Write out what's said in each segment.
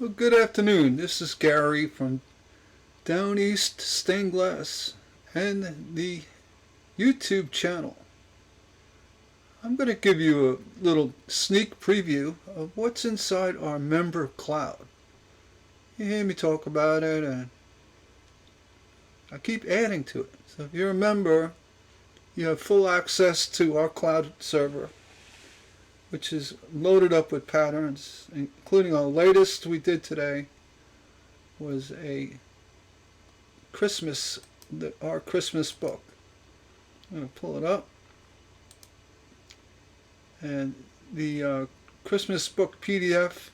Well, good afternoon. This is Gary from Down East Stained Glass and the YouTube channel. I'm going to give you a little sneak preview of what's inside our member cloud. You hear me talk about it, and I keep adding to it. So if you're a member, you have full access to our cloud server, which is loaded up with patterns, including our latest we did today was our Christmas book. I'm going to pull it up, and the Christmas book PDF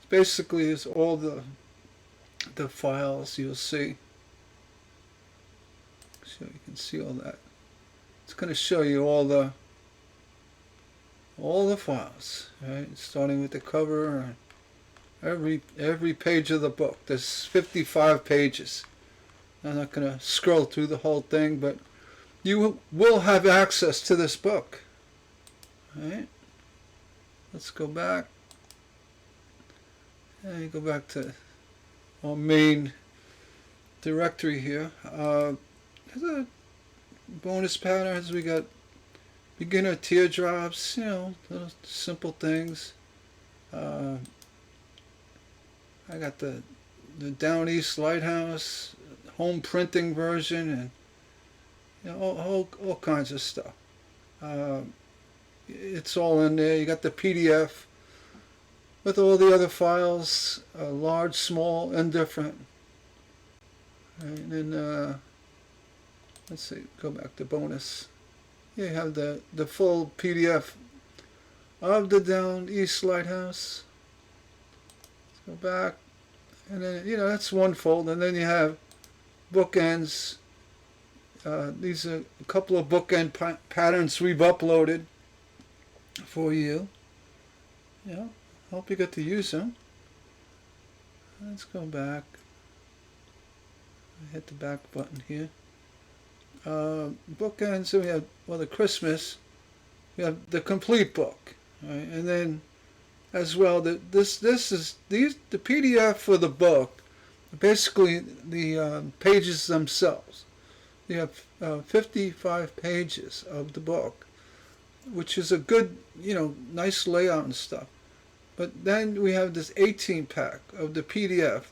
basically is all the files you'll see. So you can see all that. It's going to show you all the files, right? Starting with the cover, and every page of the book. There's 55 pages. I'm not going to scroll through the whole thing, but you will have access to this book. All right? Let's go back. And go back to our main directory here. There's a bonus patterns. We got beginner teardrops, little simple things. I got the Down East Lighthouse home printing version, and all kinds of stuff. It's all in there. You got the PDF with all the other files, large, small, and different. And then let's see, go back to bonus. You have the full PDF of the Down East Lighthouse. Let's go back, and then that's one fold, and then you have bookends. These are a couple of bookend patterns we've uploaded for you. Hope you get to use them. Let's go back. Hit the back button here. Bookends. So we have the Christmas. We have the complete book, right? And then as well the PDF for the book. Basically, the pages themselves. You have 55 pages of the book, which is a good, nice layout and stuff. But then we have this 18 pack of the PDF,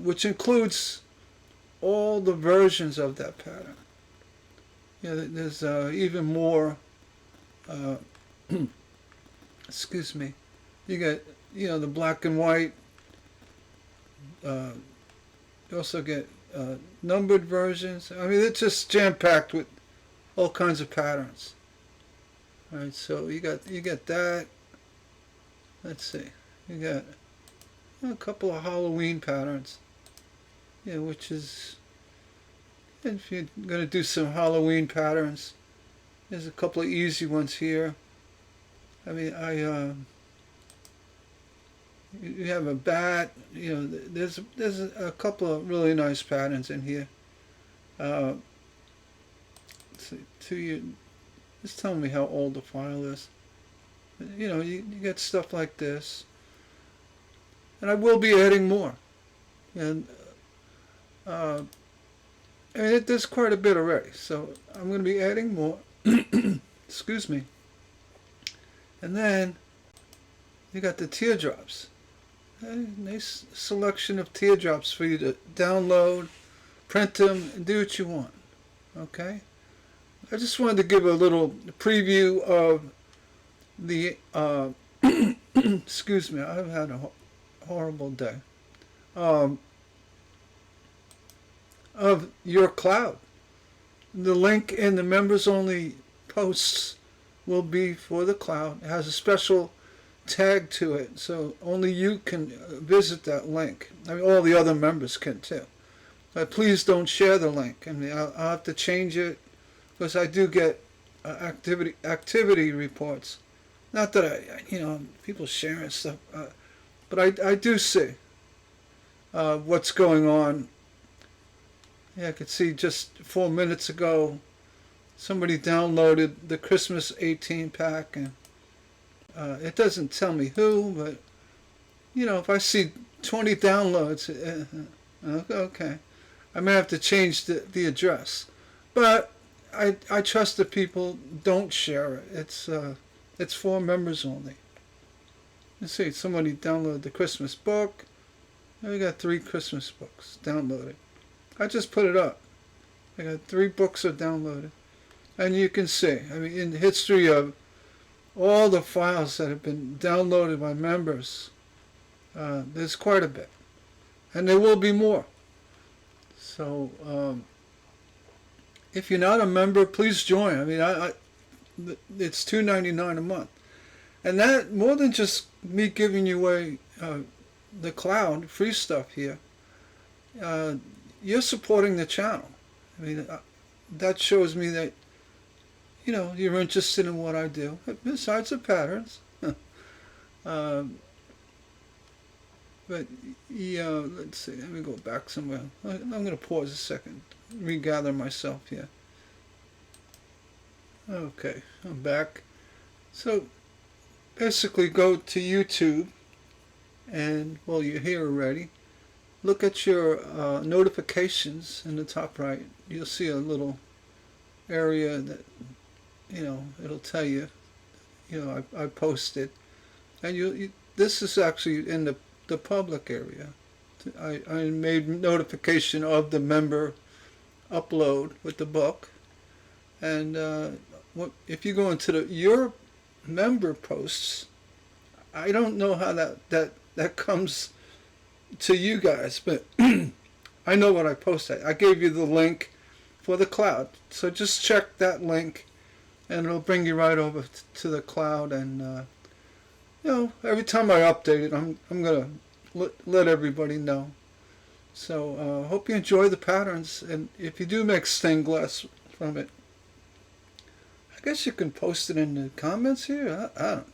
which includes all the versions of that pattern. There's even more. Excuse me. You get, the black and white. You also get numbered versions. I mean, it's just jam-packed with all kinds of patterns. All right, so you get that. Let's see. You got a couple of Halloween patterns. Which is, if you're going to do some Halloween patterns, there's a couple of easy ones here. I mean, you have a bat. There's a couple of really nice patterns in here. Let's see, just tell me how old the file is. You get stuff like this, and I will be adding more. And I mean, there's quite a bit already, so I'm going to be adding more. Excuse me. And then you got the teardrops. A nice selection of teardrops for you to download, print them, and do what you want. Okay? I just wanted to give a little preview of the excuse me, I've had a horrible day. Of your cloud. The link in the members only posts will be for the cloud. It has a special tag to it, so only you can visit that link. I mean, all the other members can too. But please don't share the link. I mean, I'll have to change it because I do get activity reports. Not that people sharing stuff, but I do see what's going on. Yeah, I could see just 4 minutes ago somebody downloaded the Christmas 18 pack, and it doesn't tell me who, but if I see 20 downloads, okay, I may have to change the address. But I trust that people don't share it. It's for members only. Let's see, somebody downloaded the Christmas book. We got 3 Christmas books downloaded. I just put it up. I got 3 books are downloaded. And you can see, in the history of all the files that have been downloaded by members, there's quite a bit. And there will be more. So, if you're not a member, please join. It's $2.99 a month. And that, more than just me giving you away the cloud, free stuff here, you're supporting the channel. That shows me that, you're interested in what I do, besides the patterns. But, yeah, let's see, let me go back somewhere. I'm going to pause a second, regather myself here. Okay, I'm back. So, basically go to YouTube, and, well, you're here already. Look at your notifications in the top right. You'll see a little area that, it'll tell you, I posted. And this is actually in the public area. I made notification of the member upload with the book. And if you go into your member posts, I don't know how that comes to you guys, but I know what I posted. I gave you the link for the cloud, so just check that link and it'll bring you right over to the cloud. And every time I update it, I'm gonna let everybody know. So hope you enjoy the patterns, and if you do make stained glass from it, I guess you can post it in the comments here. I don't.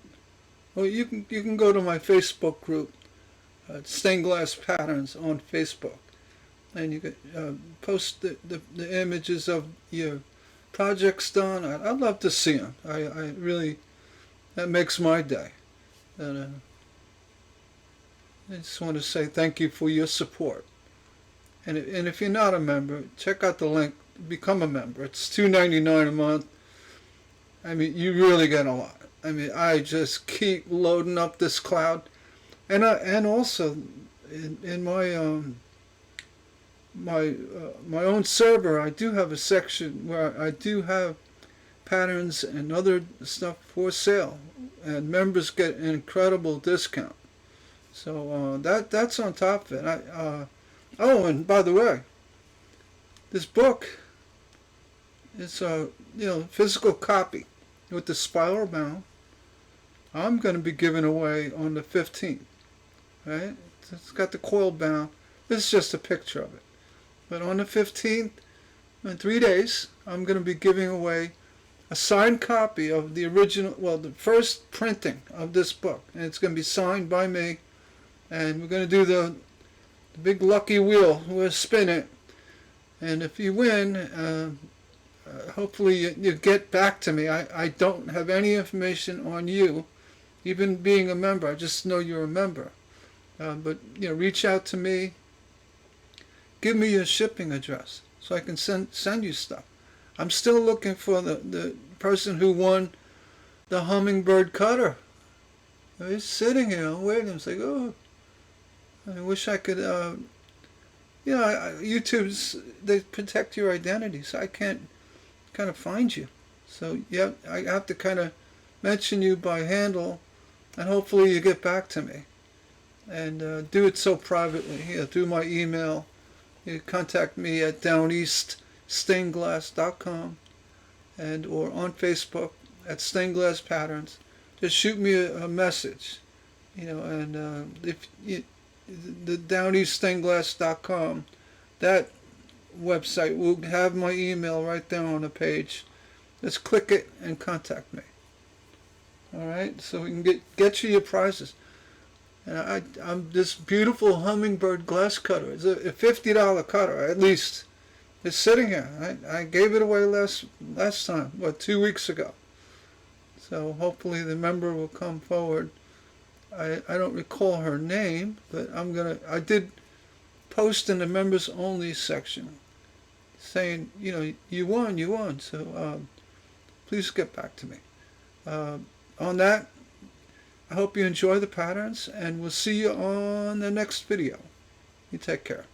Well, you can go to my Facebook group, Stained Glass Patterns on Facebook, and you can post the images of your projects done. I'd love to see them. I really, that makes my day. And I just want to say thank you for your support. And if you're not a member, check out the link. Become a member. It's $2.99 a month. You really get a lot. I just keep loading up this cloud, and also in my own server, I do have a section where I do have patterns and other stuff for sale, and members get an incredible discount. So that's on top of it. Oh, and by the way, this book is a physical copy with the spiral bound. I'm going to be giving away on the 15th, right? It's got the coil bound. This is just a picture of it. But on the 15th, in 3 days, I'm going to be giving away a signed copy of the original, the first printing of this book. And it's going to be signed by me. And we're going to do the big lucky wheel. We'll spin it. And if you win, hopefully you get back to me. I don't have any information on you, even being a member. I just know you're a member. But reach out to me. Give me your shipping address so I can send you stuff. I'm still looking for the person who won the hummingbird cutter. He's sitting here waiting. It's like, oh, I wish I could. YouTube's, they protect your identity, so I can't kind of find you. So yeah, I have to kind of mention you by handle, and hopefully you get back to me. And do it so privately. Through my email. You contact me at downeaststainedglass.com or on Facebook at Stained Glass Patterns. Just shoot me a message, and if the downeaststainedglass.com, that website will have my email right there on the page. Just click it and contact me. All right, so we can get you your prizes. And I'm this beautiful hummingbird glass cutter. It's a $50 cutter at least. It's sitting here. I gave it away last time, 2 weeks ago. So hopefully the member will come forward I don't recall her name, but I did post in the members only section saying, you know, you won. So please get back to me. On that, I hope you enjoy the patterns, and we'll see you on the next video. You take care.